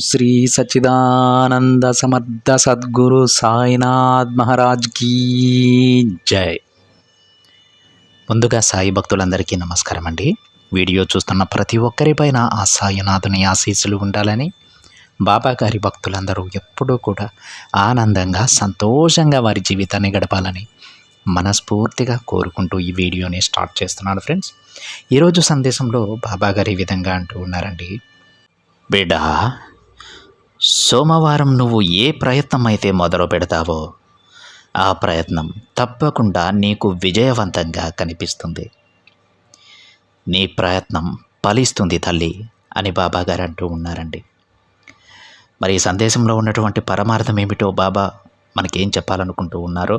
శ్రీ సచ్చిదానంద సమర్థ సద్గురు సాయినాథ్ మహారాజ్ కీ జై. ముందుగా సాయి భక్తులందరికీ నమస్కారం అండి. వీడియో చూస్తున్న ప్రతి ఒక్కరిపైన ఆ సాయినాథుని ఆశీస్సులు ఉండాలని, బాబా గారి భక్తులందరూ ఎప్పుడూ కూడా ఆనందంగా సంతోషంగా వారి జీవితాన్ని గడపాలని మనస్ఫూర్తిగా కోరుకుంటూ ఈ వీడియోని స్టార్ట్ చేస్తున్నాను ఫ్రెండ్స్. ఈరోజు సందేశంలో బాబా గారు ఈ విధంగా అంటూ ఉన్నారండి. బిడ్డ, సోమవారం నువ్వు ఏ ప్రయత్నం అయితే మొదలు పెడతావో ఆ ప్రయత్నం తప్పకుండా నీకు విజయవంతంగా కనిపిస్తుంది. నీ ప్రయత్నం ఫలిస్తుంది తల్లి అని బాబా గారు అంటూ ఉన్నారండి. మరి ఈ సందేశంలో ఉన్నటువంటి పరమార్థం ఏమిటో బాబా మనకేం చెప్పాలనుకుంటూ ఉన్నారో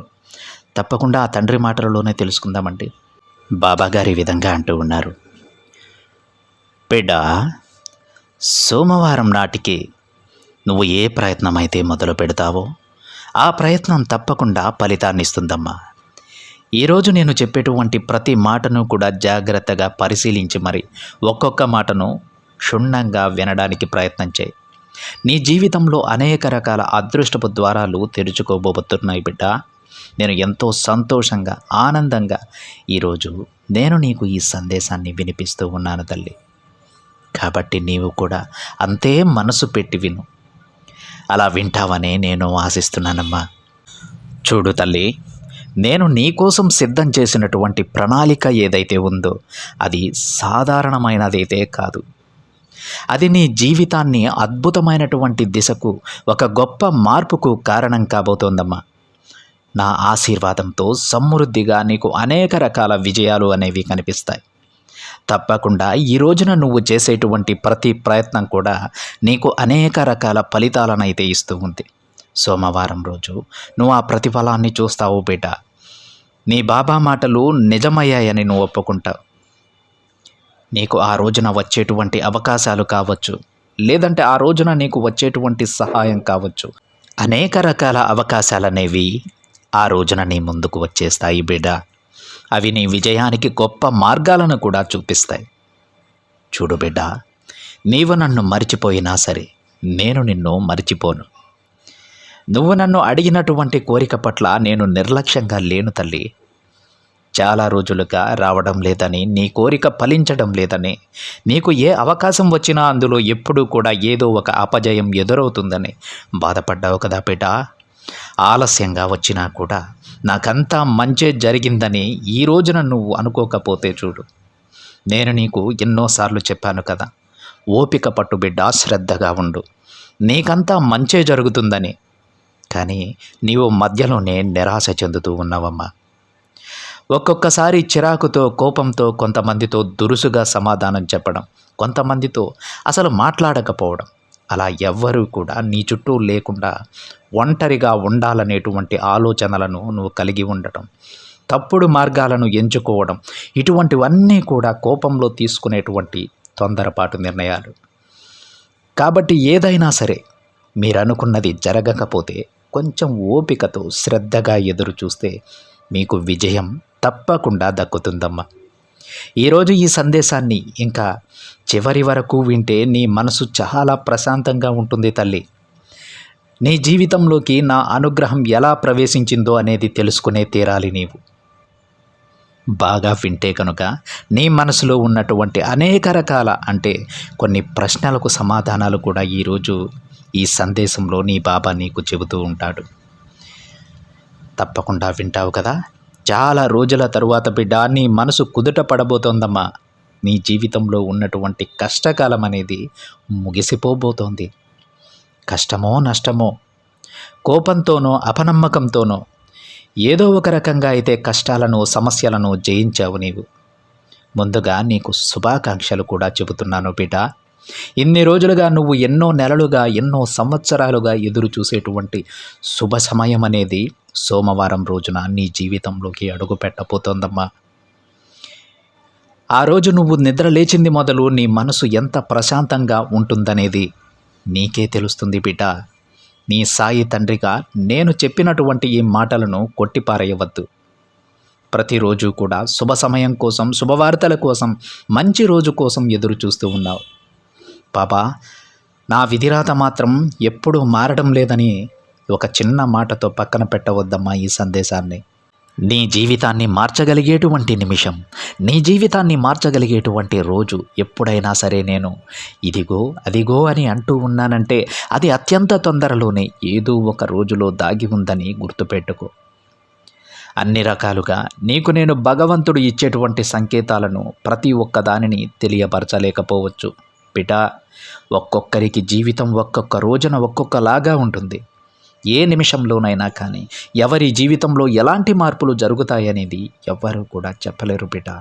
తప్పకుండా ఆ తండ్రి మాటలలోనే తెలుసుకుందామండి. బాబా గారు ఈ విధంగా అంటూ ఉన్నారు. బిడ్డ, సోమవారం నాటికి నువ్వు ఏ ప్రయత్నం అయితే మొదలు పెడతావో ఆ ప్రయత్నం తప్పకుండా ఫలితాన్ని ఇస్తుందమ్మా. ఈరోజు నేను చెప్పేటువంటి ప్రతి మాటను కూడా జాగ్రత్తగా పరిశీలించి మరి ఒక్కొక్క మాటను క్షుణ్ణంగా వినడానికి ప్రయత్నం చేయి. నీ జీవితంలో అనేక రకాల అదృష్టపు ద్వారాలు తెరుచుకోబోతున్నాయి బిడ్డ. నేను ఎంతో సంతోషంగా ఆనందంగా ఈరోజు నేను నీకు ఈ సందేశాన్ని వినిపిస్తూ ఉన్నాను తల్లి. కాబట్టి నీవు కూడా అంతే మనసు పెట్టి విను. అలా వింటావనే నేను ఆశిస్తున్నానమ్మా. చూడు తల్లి, నేను నీకోసం సిద్ధం చేసినటువంటి ప్రణాళిక ఏదైతే ఉందో అది సాధారణమైనదైతే కాదు. అది నీ జీవితాన్ని అద్భుతమైనటువంటి దిశకు, ఒక గొప్ప మార్పుకు కారణం కాబోతోందమ్మా. నా ఆశీర్వాదంతో సమృద్ధిగా నీకు అనేక రకాల విజయాలు అనేవి కనిపిస్తాయి. తప్పకుండా ఈ రోజున నువ్వు చేసేటువంటి ప్రతి ప్రయత్నం కూడా నీకు అనేక రకాల ఫలితాలనైతే ఇస్తూ ఉంది. సోమవారం రోజు నువ్వు ఆ ప్రతిఫలాన్ని చూస్తావు బిడ్డ. నీ బాబా మాటలు నిజమయ్యాయని నువ్వు ఒప్పుకుంటావు. నీకు ఆ రోజున వచ్చేటువంటి అవకాశాలు కావచ్చు, లేదంటే ఆ రోజున నీకు వచ్చేటువంటి సహాయం కావచ్చు, అనేక రకాల అవకాశాలనేవి ఆ రోజున నీ ముందుకు వచ్చేస్తాయి బిడ్డ. అవి నీ విజయానికి గొప్ప మార్గాలను కూడా చూపిస్తాయి. చూడు బిడ్డ, నీవు నన్ను మరిచిపోయినా సరే నేను నిన్ను మరిచిపోను. నువ్వు నన్ను అడిగినటువంటి కోరిక పట్ల నేను నిర్లక్ష్యంగా లేను తల్లి. చాలా రోజులుగా రావడం లేదని, నీ కోరిక ఫలించడం లేదని, నీకు ఏ అవకాశం వచ్చినా అందులో ఎప్పుడూ కూడా ఏదో ఒక అపజయం ఎదురవుతుందని బాధపడ్డావు కదా బిడ్డ. ఆలస్యంగా వచ్చినా కూడా నాకంతా మంచే జరిగిందని ఈ రోజున నువ్వు అనుకోకపోతే చూడు, నేను నీకు ఎన్నోసార్లు చెప్పాను కదా, ఓపిక పట్టు బిడ్డ, శ్రద్ధగా ఉండు, నీకంతా మంచే జరుగుతుందని. కానీ నీవు మధ్యలోనే నిరాశ చెందుతూ ఉన్నావమ్మా. ఒక్కొక్కసారి చిరాకుతో, కోపంతో కొంతమందితో దురుసుగా సమాధానం చెప్పడం, కొంతమందితో అసలు మాట్లాడకపోవడం, అలా ఎవ్వరూ కూడా నీ చుట్టూ లేకుండా ఒంటరిగా ఉండాలనేటువంటి ఆలోచనలను నువ్వు కలిగి ఉండటం, తప్పుడు మార్గాలను ఎంచుకోవడం, ఇటువంటివన్నీ కూడా కోపంలో తీసుకునేటువంటి తొందరపాటు నిర్ణయాలు. కాబట్టి ఏదైనా సరే మీరు అనుకున్నది జరగకపోతే కొంచెం ఓపికతో శ్రద్ధగా ఎదురు చూస్తే మీకు విజయం తప్పకుండా దక్కుతుందమ్మా. ఈరోజు ఈ సందేశాన్ని ఇంకా చివరి వరకు వింటే నీ మనసు చాలా ప్రశాంతంగా ఉంటుంది తల్లి. నీ జీవితంలోకి నా అనుగ్రహం ఎలా ప్రవేశించిందో అనేది తెలుసుకునే తీరాలి నీవు. బాగా వింటే కనుక నీ మనసులో ఉన్నటువంటి అనేక రకాల, అంటే కొన్ని ప్రశ్నలకు సమాధానాలు కూడా ఈరోజు ఈ సందేశంలో నీ బాబా నీకు చెబుతూ ఉంటాడు. తప్పకుండా వింటావు కదా. చాలా రోజుల తరువాత బిడ్డ నీ మనసు కుదుట పడబోతోందమ్మా. నీ జీవితంలో ఉన్నటువంటి కష్టకాలం అనేది ముగిసిపోబోతోంది. కష్టమో నష్టమో, కోపంతోనో అపనమ్మకంతోనో ఏదో ఒక రకంగా అయితే కష్టాలను, సమస్యలను జయించావు నీవు. ముందుగా నీకు శుభాకాంక్షలు కూడా చెబుతున్నాను బిడ్డ. ఇన్ని రోజులుగా నువ్వు ఎన్నో నెలలుగా, ఎన్నో సంవత్సరాలుగా ఎదురు చూసేటువంటి శుభ సమయం అనేది సోమవారం రోజున నీ జీవితంలోకి అడుగు పెట్టబోతోందమ్మా. ఆ రోజు నువ్వు నిద్ర లేచింది మొదలు నీ మనసు ఎంత ప్రశాంతంగా ఉంటుందనేది నీకే తెలుస్తుంది బిడ్డ. నీ సాయి తండ్రిగా నేను చెప్పినటువంటి ఈ మాటలను కొట్టిపారేయవద్దు. ప్రతిరోజు కూడా శుభ సమయం కోసం, శుభవార్తల కోసం, మంచి రోజు కోసం ఎదురు చూస్తూ ఉన్నావు. బాబా, నా విధిరాత మాత్రం ఎప్పుడూ మారడం లేదని ఒక చిన్న మాటతో పక్కన పెట్టవద్దమ్మా ఈ సందేశాన్ని. నీ జీవితాన్ని మార్చగలిగేటువంటి నిమిషం, నీ జీవితాన్ని మార్చగలిగేటువంటి రోజు ఎప్పుడైనా సరే నేను ఇదిగో అదిగో అని అంటూ ఉన్నానంటే అది అత్యంత తొందరలోనే ఏదో ఒక రోజులో దాగి ఉందని గుర్తుపెట్టుకో. అన్ని రకాలుగా నీకు నేను భగవంతుడు ఇచ్చేటువంటి సంకేతాలను ప్రతి ఒక్క దానిని తెలియపరచలేకపోవచ్చు బిడ్డా. ఒక్కొక్కరికి జీవితం ఒక్కొక్క రోజున ఒక్కొక్కలాగా ఉంటుంది. ఏ నిమిషంలోనైనా కానీ ఎవరి జీవితంలో ఎలాంటి మార్పులు జరుగుతాయనేది ఎవ్వరూ కూడా చెప్పలేరు బిడ్డా.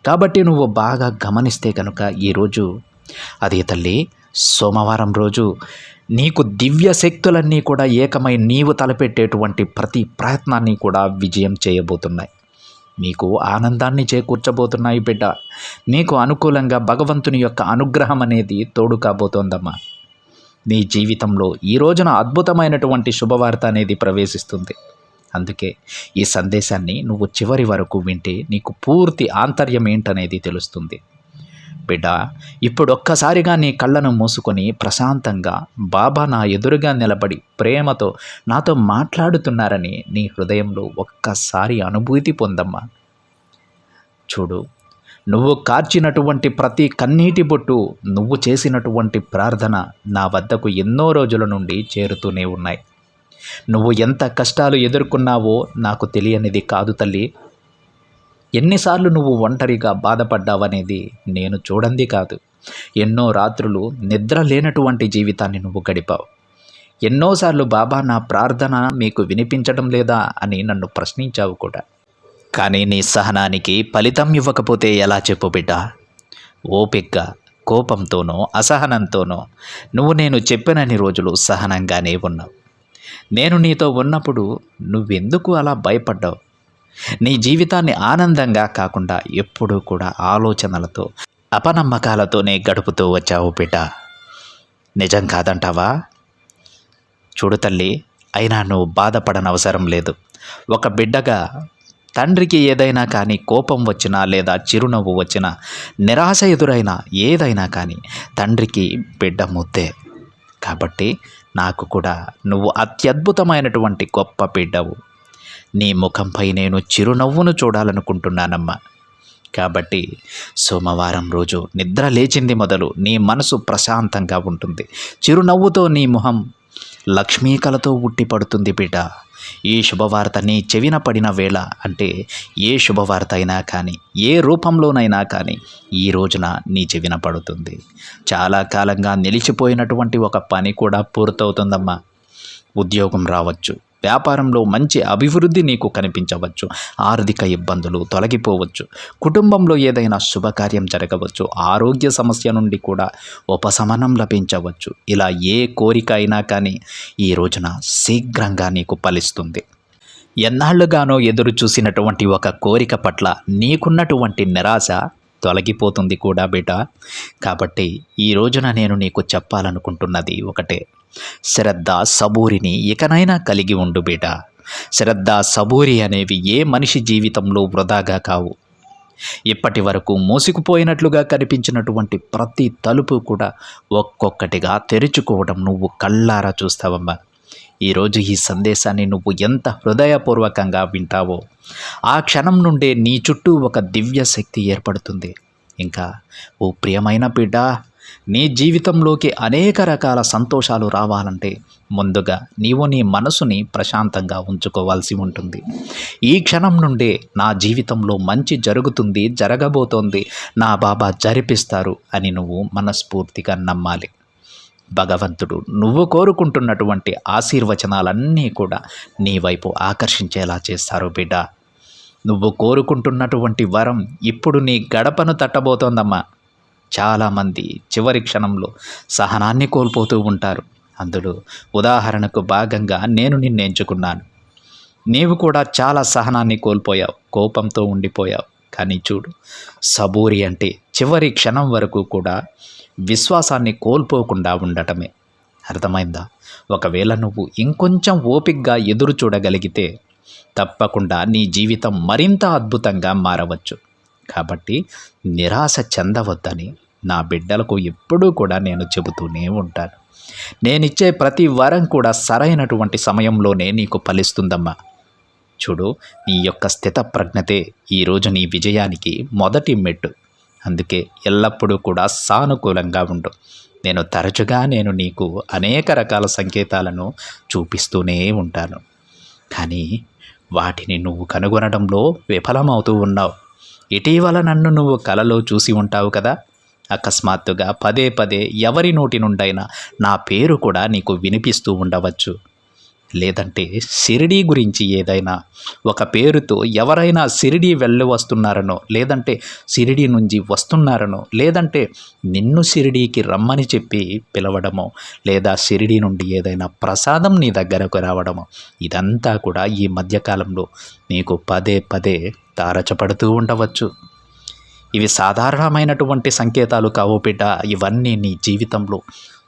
కాబట్టి నువ్వు బాగా గమనిస్తే కనుక ఈరోజు అదే తల్లి సోమవారం రోజు నీకు దివ్య శక్తులన్నీ కూడా ఏకమై నీవు తలపెట్టేటువంటి ప్రతి ప్రయత్నాన్ని కూడా విజయం చేయబోతున్నాయి. నీకు ఆనందాన్ని చేకూర్చబోతున్నాయి బిడ్డ. నీకు అనుకూలంగా భగవంతుని యొక్క అనుగ్రహం అనేది తోడు కాబోతోందమ్మా. నీ జీవితంలో ఈ రోజున అద్భుతమైనటువంటి శుభవార్త అనేది ప్రవేశిస్తుంది. అందుకే ఈ సందేశాన్ని నువ్వు చివరి వరకు వింటే నీకు పూర్తి ఆంతర్యం ఏంటనేది తెలుస్తుంది బిడ్డ. ఇప్పుడు ఒక్కసారిగా నీ కళ్ళను మూసుకొని ప్రశాంతంగా బాబా నా ఎదురుగా నిలబడి ప్రేమతో నాతో మాట్లాడుతున్నారని నీ హృదయంలో ఒక్కసారి అనుభూతి పొందమ్మా. చూడు, నువ్వు కార్చినటువంటి ప్రతి కన్నీటి బొట్టు, నువ్వు చేసినటువంటి ప్రార్థన నా వద్దకు ఎన్నో రోజుల నుండి చేరుతూనే ఉన్నాయి. నువ్వు ఎంత కష్టాలు ఎదుర్కొన్నావో నాకు తెలియనిది కాదు తల్లి. ఎన్నిసార్లు నువ్వు ఒంటరిగా బాధపడ్డావనేది నేను చూడంది కాదు. ఎన్నో రాత్రులు నిద్ర లేనటువంటి జీవితాన్ని నువ్వు గడిపావు. ఎన్నోసార్లు బాబా నా ప్రార్థన మీకు వినిపించడం లేదా అని నన్ను ప్రశ్నించావు కూడా. కానీ నీ సహనానికి ఫలితం ఇవ్వకపోతే ఎలా చెప్పు బిడ్డ. ఓపిగ్గా కోపంతోనో అసహనంతోనో నువ్వు నేను చెప్పినన్ని రోజులు సహనంగానే ఉన్నావు. నేను నీతో ఉన్నప్పుడు నువ్వెందుకు అలా భయపడ్డావు? నీ జీవితాన్ని ఆనందంగా కాకుండా ఎప్పుడూ కూడా ఆలోచనలతో అపనమ్మకాలతోనే గడుపుతూ వచ్చావు బిడ్డ. నిజం కాదంటావా? చూడు తల్లి, అయినా నువ్వు బాధపడనవసరం లేదు. ఒక బిడ్డగా తండ్రికి ఏదైనా కానీ కోపం వచ్చినా లేదా చిరునవ్వు వచ్చినా నిరాశ ఎదురైనా ఏదైనా కానీ తండ్రికి బిడ్డ ముద్దే. కాబట్టి నాకు కూడా నువ్వు అత్యద్భుతమైనటువంటి గొప్ప బిడ్డవు. నీ ముఖంపై నేను చిరునవ్వును చూడాలనుకుంటున్నానమ్మా. కాబట్టి సోమవారం రోజు నిద్ర లేచింది మొదలు నీ మనసు ప్రశాంతంగా ఉంటుంది. చిరునవ్వుతో నీ మొహం లక్ష్మీకలతో ఉట్టిపడుతుంది బిడ్డ. ఈ శుభవార్త నీ చెవిన పడిన వేళ, అంటే ఏ శుభవార్త అయినా కానీ ఏ రూపంలోనైనా కానీ ఈ రోజున నీ చెవిన పడుతుంది. చాలా కాలంగా నిలిచిపోయినటువంటి ఒక పని కూడా పూర్తవుతుందమ్మా. ఉద్యోగం రావచ్చు, వ్యాపారంలో మంచి అభివృద్ధి నీకు కనిపించవచ్చు, ఆర్థిక ఇబ్బందులు తొలగిపోవచ్చు, కుటుంబంలో ఏదైనా శుభకార్యం జరగవచ్చు, ఆరోగ్య సమస్య నుండి కూడా ఉపశమనం లభించవచ్చు. ఇలా ఏ కోరిక అయినా కానీ ఈ రోజున శీఘ్రంగా నీకు ఫలిస్తుంది. ఎన్నాళ్లుగానో ఎదురు చూసినటువంటి ఒక కోరిక పట్ల నీకున్నటువంటి నిరాశ తొలగిపోతుంది కూడా బిడ్డ. కాబట్టి ఈ రోజున నేను నీకు చెప్పాలనుకుంటున్నది ఒకటే, శ్రద్ధ సబూరిని ఇకనైనా కలిగి ఉండు బిడ్డ. శ్రద్ధ సబూరి అనేవి ఏ మనిషి జీవితంలో వృధాగా కావు. ఇప్పటి వరకు మూసుకుపోయినట్లుగా కనిపించినటువంటి ప్రతి తలుపు కూడా ఒక్కొక్కటిగా తెరుచుకోవడం నువ్వు కళ్ళారా చూస్తావమ్మా. ఈరోజు ఈ సందేశాన్ని నువ్వు ఎంత హృదయపూర్వకంగా వింటావో ఆ క్షణం నుండే నీ చుట్టూ ఒక దివ్య శక్తి ఏర్పడుతుంది. ఇంకా ఓ ప్రియమైన బిడ్డ, నీ జీవితంలోకి అనేక రకాల సంతోషాలు రావాలంటే ముందుగా నీవు నీ మనసుని ప్రశాంతంగా ఉంచుకోవాల్సి ఉంటుంది. ఈ క్షణం నుండే నా జీవితంలో మంచి జరుగుతుంది, జరగబోతోంది, నా బాబా జరిపిస్తారు అని నువ్వు మనస్ఫూర్తిగా నమ్మాలి. భగవంతుడు నువ్వు కోరుకుంటున్నటువంటి ఆశీర్వచనాలన్నీ కూడా నీ వైపు ఆకర్షించేలా చేస్తారు బిడ్డ. నువ్వు కోరుకుంటున్నటువంటి వరం ఇప్పుడు నీ గడపను తట్టబోతోందమ్మా. చాలామంది చివరి క్షణంలో సహనాన్ని కోల్పోతూ ఉంటారు. అందులో ఉదాహరణకు భాగంగా నేను నిన్ను ఎంచుకున్నాను. నీవు కూడా చాలా సహనాన్ని కోల్పోయావు, కోపంతో ఉండిపోయావు. కానీ చూడు, సబూరి అంటే చివరి క్షణం వరకు కూడా విశ్వాసాన్ని కోల్పోకుండా ఉండటమే. అర్థమైందా? ఒకవేళ నువ్వు ఇంకొంచెం ఓపికగా ఎదురు చూడగలిగితే తప్పకుండా నీ జీవితం మరింత అద్భుతంగా మారవచ్చు. కాబట్టి నిరాశ చెందవద్దని నా బిడ్డలకు ఎప్పుడూ కూడా నేను చెబుతూనే ఉంటాను. నేనిచ్చే ప్రతి వరం కూడా సరైనటువంటి సమయంలోనే నీకు ఫలిస్తుందమ్మా. చూడు, నీ యొక్క స్థితప్రజ్ఞతే ఈరోజు నీ విజయానికి మొదటి మెట్టు. అందుకే ఎల్లప్పుడూ కూడా సానుకూలంగా ఉండు. నేను నీకు అనేక రకాల సంకేతాలను చూపిస్తూనే ఉంటాను. కానీ వాటిని నువ్వు కనుగొనడంలో విఫలమవుతూ ఉన్నావు. ఇటీవల నన్ను నువ్వు కలలో చూసి ఉంటావు కదా. అకస్మాత్తుగా పదే పదే ఎవరి నోటి నుండైనా నా పేరు కూడా నీకు వినిపిస్తూ ఉండవచ్చు. లేదంటే షిరిడీ గురించి ఏదైనా ఒక పేరుతో ఎవరైనా షిరిడీ వెళ్ళి వస్తున్నారనో, లేదంటే షిరిడీ నుంచి వస్తున్నారనో, లేదంటే నిన్ను షిరిడీకి రమ్మని చెప్పి పిలవడమో, లేదా షిరిడీ నుండి ఏదైనా ప్రసాదం నీ దగ్గరకు రావడమో, ఇదంతా కూడా ఈ మధ్యకాలంలో నీకు పదే పదే తారచపడుతూ ఉండవచ్చు. ఇవి సాధారణమైనటువంటి సంకేతాలు కావు బిడ్డ. ఇవన్నీ నీ జీవితంలో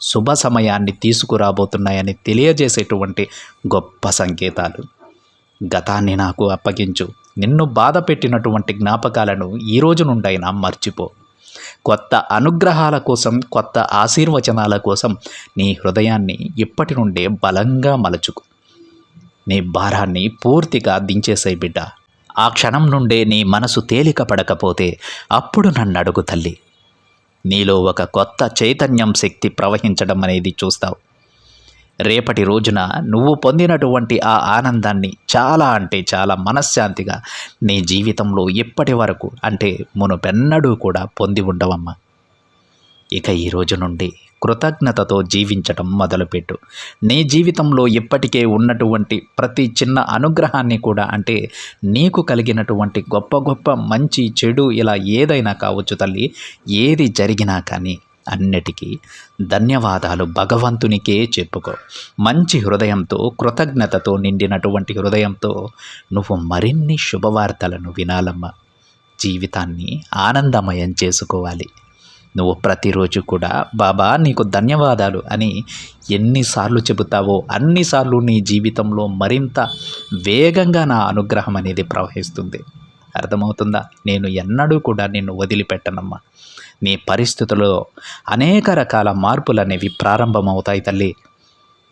శుభ సమయాన్ని తీసుకురాబోతున్నాయని తెలియజేసేటువంటి గొప్ప సంకేతాలు. గతాన్ని నాకు అప్పగించు. నిన్ను బాధ పెట్టినటువంటి జ్ఞాపకాలను ఈ రోజు నుండైనా మర్చిపో. కొత్త అనుగ్రహాల కోసం, కొత్త ఆశీర్వచనాల కోసం నీ హృదయాన్ని ఇప్పటి నుండే బలంగా మలచుకు. నీ భారాన్ని పూర్తిగా దించేసేయ్ బిడ్డ. ఆ క్షణం నుండే నీ మనసు తేలిక పడకపోతే అప్పుడు నన్ను అడుగు తల్లి. నీలో ఒక కొత్త చైతన్యం, శక్తి ప్రవహించడం అనేది చూస్తావు. రేపటి రోజున నువ్వు పొందినటువంటి ఆ ఆనందాన్ని చాలా అంటే చాలా మనశ్శాంతిగా నీ జీవితంలో ఇప్పటి వరకు అంటే మునుపెన్నడూ కూడా పొంది ఉండవమ్మా. ఇక ఈ రోజు నుండి కృతజ్ఞతతో జీవించటం మొదలుపెట్టు. నీ జీవితంలో ఇప్పటికే ఉన్నటువంటి ప్రతి చిన్న అనుగ్రహాన్ని కూడా, అంటే నీకు కలిగినటువంటి గొప్ప గొప్ప మంచి చెడు ఇలా ఏదైనా కావచ్చు తల్లి, ఏది జరిగినా కానీ అన్నిటికీ ధన్యవాదాలు భగవంతునికే చెప్పుకో. మంచి హృదయంతో, కృతజ్ఞతతో నిండినటువంటి హృదయంతో నువ్వు మరిన్ని శుభవార్తలను వినాలమ్మా. జీవితాన్ని ఆనందమయం చేసుకోవాలి. నువ్వు ప్రతిరోజు కూడా బాబా నీకు ధన్యవాదాలు అని ఎన్నిసార్లు చెబుతావో అన్నిసార్లు నీ జీవితంలో మరింత వేగంగా నా అనుగ్రహం అనేది ప్రవహిస్తుంది. అర్థమవుతుందా? నేను ఎన్నడూ కూడా నిన్ను వదిలిపెట్టనమ్మా. నీ పరిస్థితుల్లో అనేక రకాల మార్పులు అనేవి ప్రారంభమవుతాయి తల్లి.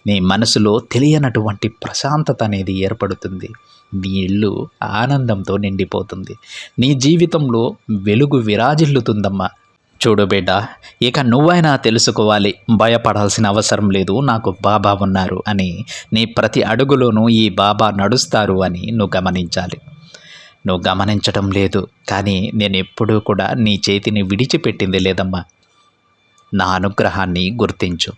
నీ మనసులో తెలియనటువంటి ప్రశాంతత అనేది ఏర్పడుతుంది. నీ ఇల్లు ఆనందంతో నిండిపోతుంది. నీ జీవితంలో వెలుగు విరాజిల్లుతుందమ్మా. చూడు బిడ్డ, ఇక నువ్వైనా తెలుసుకోవాలి. భయపడాల్సిన అవసరం లేదు, నాకు బాబా ఉన్నారు అని. నీ ప్రతి అడుగులోనూ ఈ బాబా నడుస్తారు అని నువ్వు గమనించాలి. నువ్వు గమనించడం లేదు, కానీ నేను ఎప్పుడూ కూడా నీ చేతిని విడిచిపెట్టింది లేదమ్మా. నా అనుగ్రహాన్ని గుర్తించు,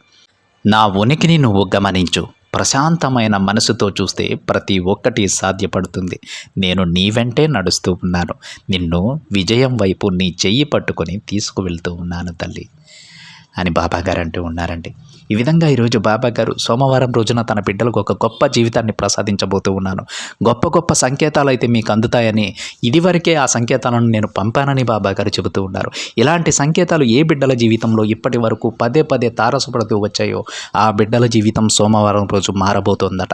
నా ఉనికిని నువ్వు గమనించు. ప్రశాంతమైన మనసుతో చూస్తే ప్రతి ఒక్కటి సాధ్యపడుతుంది. నేను నీ వెంటే నడుస్తూ ఉన్నాను. నిన్ను విజయం వైపు నీ చెయ్యి పట్టుకొని తీసుకువెళ్తూ ఉన్నాను తల్లి అని బాబాగారు అంటూ ఉన్నారండి. ఈ విధంగా ఈరోజు బాబాగారు సోమవారం రోజున తన బిడ్డలకు ఒక గొప్ప జీవితాన్ని ప్రసాదించబోతూ ఉన్నాను. గొప్ప గొప్ప సంకేతాలు అయితే మీకు అందుతాయని, ఇదివరకే ఆ సంకేతాలను నేను పంపానని బాబాగారు చెబుతూ ఉన్నారు. ఇలాంటి సంకేతాలు ఏ బిడ్డల జీవితంలో ఇప్పటి వరకు పదే పదే తారసపడుతూ వచ్చాయో ఆ బిడ్డల జీవితం సోమవారం రోజు మారబోతోందట.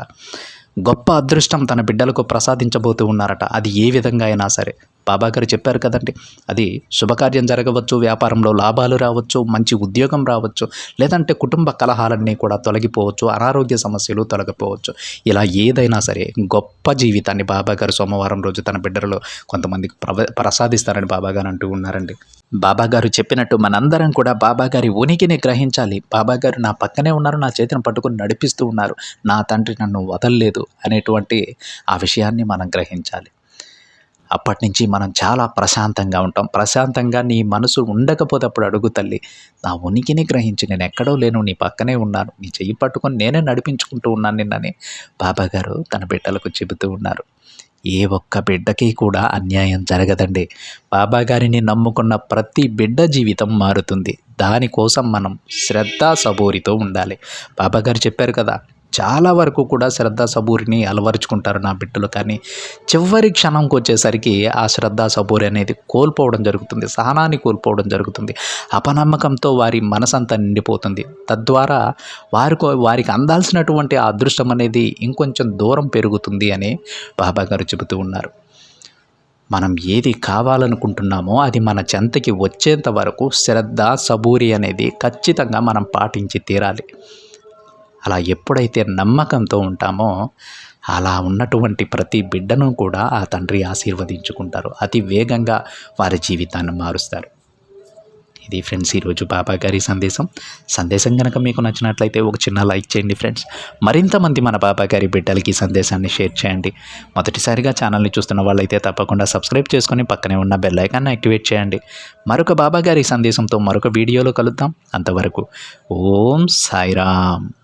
గొప్ప అదృష్టం తన బిడ్డలకు ప్రసాదించబోతూ ఉన్నారట. అది ఏ విధంగా అయినా సరే బాబాగారు చెప్పారు కదండి. అది శుభకార్యం జరగవచ్చు, వ్యాపారంలో లాభాలు రావచ్చు, మంచి ఉద్యోగం రావచ్చు, లేదంటే కుటుంబ కలహాలన్నీ కూడా తొలగిపోవచ్చు, అనారోగ్య సమస్యలు తొలగిపోవచ్చు. ఇలా ఏదైనా సరే గొప్ప జీవితాన్ని బాబాగారు సోమవారం రోజు తన బిడ్డలలో కొంతమందికి ప్రసాదిస్తారని బాబాగారు అంటూ ఉన్నారండి. బాబాగారు చెప్పినట్టు మనందరం కూడా బాబాగారి ఉనికిని గ్రహించాలి. బాబాగారు నా పక్కనే ఉన్నారు, నా చేతిని పట్టుకుని నడిపిస్తూ ఉన్నారు, నా తండ్రి నన్ను వదలలేదు అనేటువంటి ఆ విషయాన్ని మనం గ్రహించాలి. అప్పటి నుంచి మనం చాలా ప్రశాంతంగా ఉంటాం. ప్రశాంతంగా నీ మనసు ఉండకపోతే అప్పుడు అడుగు తల్లి, నా ఉనికిని గ్రహించి నేను ఎక్కడో లేను, నీ పక్కనే ఉన్నాను, నీ చెయ్యి పట్టుకొని నేనే నడిపించుకుంటూ ఉన్నాను నిన్నని బాబాగారు తన బిడ్డలకు చెబుతూ ఉన్నారు. ఏ ఒక్క బిడ్డకి కూడా అన్యాయం జరగదండి. బాబాగారిని నమ్ముకున్న ప్రతి బిడ్డ జీవితం మారుతుంది. దానికోసం మనం శ్రద్ధ సబూరితో ఉండాలి. బాబాగారు చెప్పారు కదా, చాలా వరకు కూడా శ్రద్ధ సబూరిని అలవరుచుకుంటారు నా బిడ్డలు, కానీ చివరి క్షణంకి వచ్చేసరికి ఆ శ్రద్ధ సబూరి అనేది కోల్పోవడం జరుగుతుంది, సహనాన్ని కోల్పోవడం జరుగుతుంది. అపనమ్మకంతో వారి మనసంతా నిండిపోతుంది. తద్వారా వారికి అందాల్సినటువంటి ఆ అదృష్టం అనేది ఇంకొంచెం దూరం పెరుగుతుంది అని బాబాగారు చెబుతూ ఉన్నారు. మనం ఏది కావాలనుకుంటున్నామో అది మన చెంతకి వచ్చేంత వరకు శ్రద్ధ సబూరి అనేది ఖచ్చితంగా మనం పాటించి తీరాలి. అలా ఎప్పుడైతే నమ్మకంతో ఉంటామో అలా ఉన్నటువంటి ప్రతి బిడ్డను కూడా ఆ తండ్రి ఆశీర్వదించుకుంటారు. అతి వేగంగా వారి జీవితాన్ని మారుస్తారు. ఇది ఫ్రెండ్స్ ఈరోజు బాబా గారి సందేశం కనుక మీకు నచ్చినట్లయితే ఒక చిన్న లైక్ చేయండి ఫ్రెండ్స్. మరింత మంది మన బాబా గారి బిడ్డలకి సందేశాన్ని షేర్ చేయండి. మొదటిసారిగా ఛానల్ని చూస్తున్న వాళ్ళైతే తప్పకుండా సబ్స్క్రైబ్ చేసుకొని పక్కనే ఉన్న బెల్ ఐకాన్ని యాక్టివేట్ చేయండి. మరొక బాబా గారి సందేశంతో మరొక వీడియోలో కలుద్దాం. అంతవరకు ఓం సాయిరామ్.